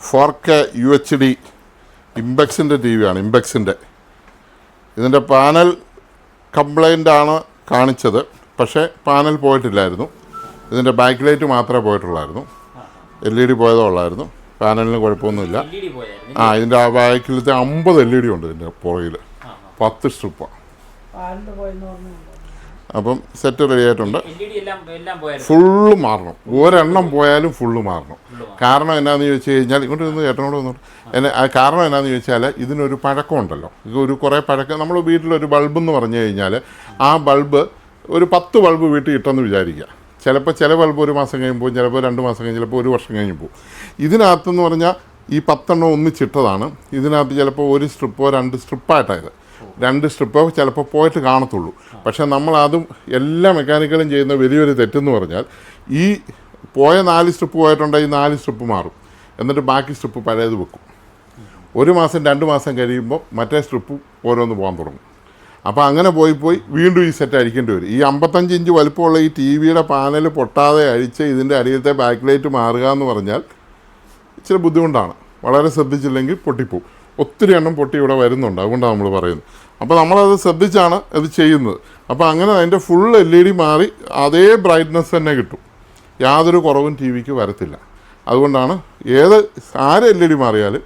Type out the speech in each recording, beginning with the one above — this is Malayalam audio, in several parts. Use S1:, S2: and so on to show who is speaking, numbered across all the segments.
S1: 4K UHD ഇംപെക്സിൻ്റെ T വിയാണ്. ഇംപെക്സിൻ്റെ ഇതിൻ്റെ പാനൽ കംപ്ലൈൻ്റ് ആണ് കാണിച്ചത്, പക്ഷേ പാനൽ പോയിട്ടില്ലായിരുന്നു. ഇതിൻ്റെ ബാക്ക് ലൈറ്റ് മാത്രമേ പോയിട്ടുള്ളായിരുന്നു. LED പോയതേ ഉള്ളായിരുന്നു. പാനലിന് കുഴപ്പമൊന്നുമില്ല. ഇതിൻ്റെ ആ ബാക്കിലത്തെ 50 LED ഉണ്ട്. ഇതിൻ്റെ പുറകിൽ 10 സ്ട്രിപ്പാണ്. അപ്പം സെറ്റ് റെഡി ആയിട്ടുണ്ട്. ഫുള്ള് മാറണം. ഒരെണ്ണം പോയാലും ഫുള്ള് മാറണം. കാരണം എന്നാന്ന് ചോദിച്ചു കഴിഞ്ഞാൽ ഇങ്ങോട്ട് നിന്ന് ചേട്ടനോട് വന്നു. കാരണം എന്നാന്ന് ചോദിച്ചാൽ ഇതിനൊരു പഴക്കമുണ്ടല്ലോ. ഒരു കുറേ പഴക്കം. നമ്മൾ വീട്ടിലൊരു ബൾബ് എന്ന് പറഞ്ഞു കഴിഞ്ഞാൽ ആ ബൾബ് ഒരു 10 ബൾബ് വീട്ടിൽ ഇട്ടെന്ന് വിചാരിക്കുക. ചിലപ്പോൾ ചില ബൾബ് 1 മാസം കഴിയുമ്പോൾ, ചിലപ്പോൾ 2 മാസം കഴിഞ്ഞ്, ചിലപ്പോൾ 1 വർഷം കഴിഞ്ഞ് പോകും. ഇതിനകത്തെന്ന് പറഞ്ഞാൽ ഈ 10 എണ്ണം ഒന്നിച്ചിട്ടതാണ്. ഇതിനകത്ത് ചിലപ്പോൾ 1 സ്ട്രിപ്പോ 2 സ്ട്രിപ്പായിട്ടായത്. 2 സ്ട്രിപ്പോ ചിലപ്പോൾ പോയിട്ട് കാണത്തുള്ളൂ. പക്ഷേ നമ്മളതും എല്ലാ മെക്കാനിക്കലും ചെയ്യുന്ന വലിയൊരു തെറ്റെന്ന് പറഞ്ഞാൽ ഈ പോയ 4 സ്ട്രിപ്പ് പോയിട്ടുണ്ടെങ്കിൽ 4 സ്ട്രിപ്പ് മാറും. എന്നിട്ട് ബാക്കി സ്ട്രിപ്പ് പഴയത് വെക്കും. 1 മാസം 2 മാസം കഴിയുമ്പോൾ മറ്റേ സ്ട്രിപ്പ് ഓരോന്ന് പോകാൻ തുടങ്ങും. അപ്പോൾ അങ്ങനെ പോയി വീണ്ടും ഈ സെറ്റ് അഴിക്കേണ്ടി വരും. ഈ 55 ഇഞ്ച് വലുപ്പമുള്ള ഈ ടി വിയുടെ പാനൽ പൊട്ടാതെ അഴിച്ച് ഇതിൻ്റെ അടിയിലത്തെ ബാക്ക് ലൈറ്റ് മാറുക എന്ന് പറഞ്ഞാൽ ഇച്ചിരി ബുദ്ധിമുട്ടാണ്. വളരെ ശ്രദ്ധിച്ചില്ലെങ്കിൽ പൊട്ടിപ്പോവും. ഒത്തിരി എണ്ണം പൊട്ടി ഇവിടെ വരുന്നുണ്ട്. അതുകൊണ്ടാണ് നമ്മൾ പറയുന്നത്. അപ്പോൾ നമ്മളത് ശ്രദ്ധിച്ചാണ് അത് ചെയ്യുന്നത്. അപ്പോൾ അങ്ങനെ അതിൻ്റെ ഫുൾ LED മാറി അതേ ബ്രൈറ്റ്നസ് തന്നെ കിട്ടും. യാതൊരു കുറവും ടി വിക്ക് വരത്തില്ല. അതുകൊണ്ടാണ് ആര് LED മാറിയാൽ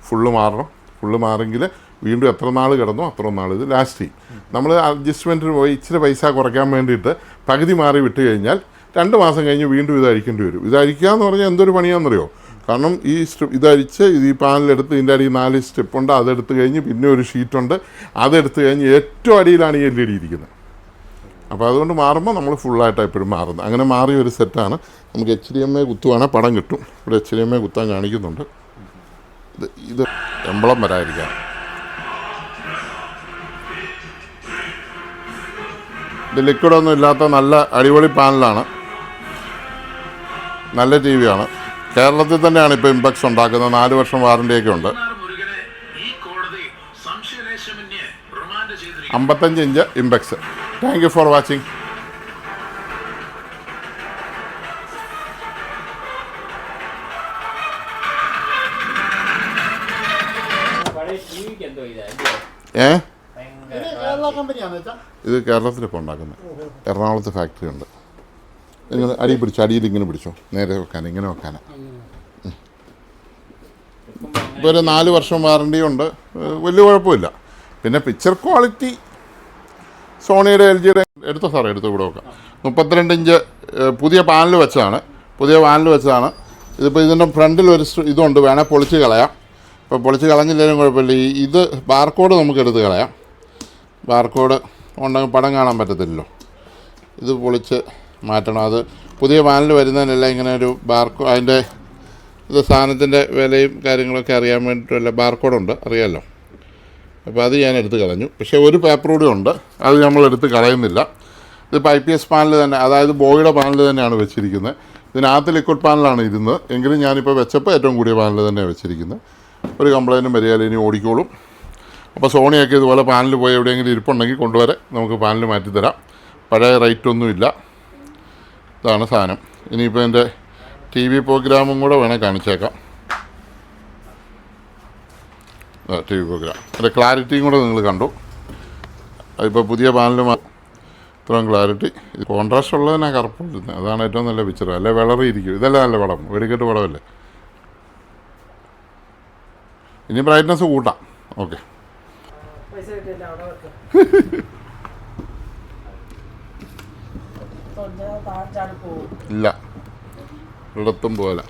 S1: ഫുള്ള് മാറണം. ഫുള്ള് മാറെങ്കിൽ വീണ്ടും എത്ര നാൾ കിടന്നോ അത്ര നാൾ ഇത് ലാസ്റ്റ് ചെയ്യും. നമ്മൾ അഡ്ജസ്റ്റ്മെൻറ്റിന് പോയി ഇച്ചിരി പൈസ കുറയ്ക്കാൻ വേണ്ടിയിട്ട് പകുതി മാറി വിട്ട് കഴിഞ്ഞാൽ 2 മാസം കഴിഞ്ഞ് വീണ്ടും ഇത് അഴിക്കേണ്ടി വരും. ഇത് അഴിക്കുക എന്ന് പറഞ്ഞാൽ എന്തൊരു പണിയാണെന്നറിയോ? കാരണം ഈ ഇതഴിച്ച് ഈ പാനലെടുത്ത് ഇതിൻ്റെ അടിയിൽ 4 സ്റ്റെപ്പുണ്ട്. അതെടുത്ത് കഴിഞ്ഞ് പിന്നെ ഒരു ഷീറ്റുണ്ട്. അതെടുത്ത് കഴിഞ്ഞ് ഏറ്റവും അടിയിലാണ് ഈ LED ഇരിക്കുന്നത്. അപ്പോൾ അതുകൊണ്ട് മാറുമ്പോൾ നമ്മൾ ഫുള്ളായിട്ടാണ് എപ്പോഴും മാറുന്നത്. അങ്ങനെ മാറിയ ഒരു സെറ്റാണ്. നമുക്ക് HDMI കുത്തുവാണെങ്കിൽ പടം കിട്ടും. ഇവിടെ HDMI കുത്താൻ കാണിക്കുന്നുണ്ട്. ഇത് എംബ്ലം വരാതിരിക്കാം. ഇത് ലിക്വിഡൊന്നും ഇല്ലാത്ത നല്ല അടിപൊളി പാനലാണ്. നല്ല ടി വിയാണ്. കേരളത്തിൽ തന്നെയാണ് ഇപ്പോൾ ഇംപെക്സ് ഉണ്ടാക്കുന്നത്. 4 വർഷം വാറണ്ടിയൊക്കെ ഉണ്ട്. 55 inch Impex. Thank you for watching. ഇത് കേരളത്തിലിപ്പോൾ ഉണ്ടാക്കുന്നത്. എറണാകുളത്ത് ഫാക്ടറി ഉണ്ട്. ഇങ്ങനെ അടിയിൽ പിടിച്ചോ, അടിയിൽ ഇങ്ങനെ പിടിച്ചോ, നേരെ വെക്കാൻ, ഇങ്ങനെ വെക്കാൻ. ഇപ്പോൾ ഒരു 4 വർഷം വാറണ്ടിയുണ്ട്. വലിയ കുഴപ്പമില്ല. പിന്നെ പിക്ചർ ക്വാളിറ്റി സോണിയുടെ LGയുടെ എടുത്തോ സാറേ, എടുത്തോ ഇവിടെ വെക്കാം. 32 ഇഞ്ച് പുതിയ പാനൽ വെച്ചതാണ്. ഇതിപ്പോൾ ഇതിൻ്റെ ഫ്രണ്ടിൽ ഒരു ഇതുണ്ട്, വേണേൽ പൊളിച്ച് കളയാം. ഇപ്പോൾ പൊളിച്ച് കളഞ്ഞില്ലെങ്കിലും കുഴപ്പമില്ല. ഇത് ബാർകോഡ് നമുക്ക് എടുത്ത് കളയാം. ബാർകോഡ് ഉണ്ടെങ്കിൽ പടം കാണാൻ പറ്റത്തില്ലല്ലോ. ഇത് പൊളിച്ച് മാറ്റണം. അത് പുതിയ പാനൽ വരുന്നതിനെല്ലാം ഇങ്ങനെ ഒരു അതിൻ്റെ ഇത് സാധനത്തിൻ്റെ വിലയും കാര്യങ്ങളൊക്കെ അറിയാൻ വേണ്ടിയിട്ടുള്ള ബാർകോഡുണ്ട്, അറിയാമല്ലോ. അപ്പോൾ അത് ഞാൻ എടുത്ത് കളഞ്ഞു. പക്ഷേ ഒരു പേപ്പർ കൂടി ഉണ്ട്, അത് നമ്മൾ എടുത്ത് കളയുന്നില്ല. ഇതിപ്പോൾ IPS പാനൽ തന്നെ, അതായത് ബോയുടെ പാനൽ തന്നെയാണ് വെച്ചിരിക്കുന്നത്. ഇതിനകത്ത് ലിക്വിഡ് പാനലാണ് ഇരുന്നത്. എങ്കിലും ഞാനിപ്പോൾ വെച്ചപ്പോൾ ഏറ്റവും കൂടിയ പാനൽ തന്നെയാണ് വെച്ചിരിക്കുന്നത്. ഒരു കംപ്ലൈൻറ്റും വരികയില്ല, ഇനി ഓടിക്കോളും. അപ്പോൾ സോണിയൊക്കെ ഇതുപോലെ പാനൽ പോയി എവിടെയെങ്കിലും ഇരിപ്പുണ്ടെങ്കിൽ കൊണ്ടുവരെ നമുക്ക് പാനൽ മാറ്റിത്തരാം. പഴയ റേറ്റൊന്നുമില്ല. ഇതാണ് സാധനം. ഇനിയിപ്പോൾ എൻ്റെ TV പ്രോഗ്രാമും കൂടെ വേണേൽ കാണിച്ചേക്കാം. TV പ്രോഗ്രാം അതിൻ്റെ ക്ലാരിറ്റിയും കൂടെ നിങ്ങൾ കണ്ടു. അതിപ്പോൾ പുതിയ പാനൽ ഇത്രയും ക്ലാരിറ്റി. ഇത് കോൺട്രാസ്റ്റ് ഉള്ളതിനാണ് കറുപ്പിരുന്നത്. അതാണ് ഏറ്റവും നല്ല പിക്ചർ. അല്ലെ വിളറിയിരിക്കും. ഇതല്ല നല്ല പടം, വെടിക്കെട്ട് പടമല്ലേ. ഇനി ബ്രൈറ്റ്നസ് കൂട്ടാം. ഓക്കെ. ഇല്ല, ഇടത്തും പോലെ.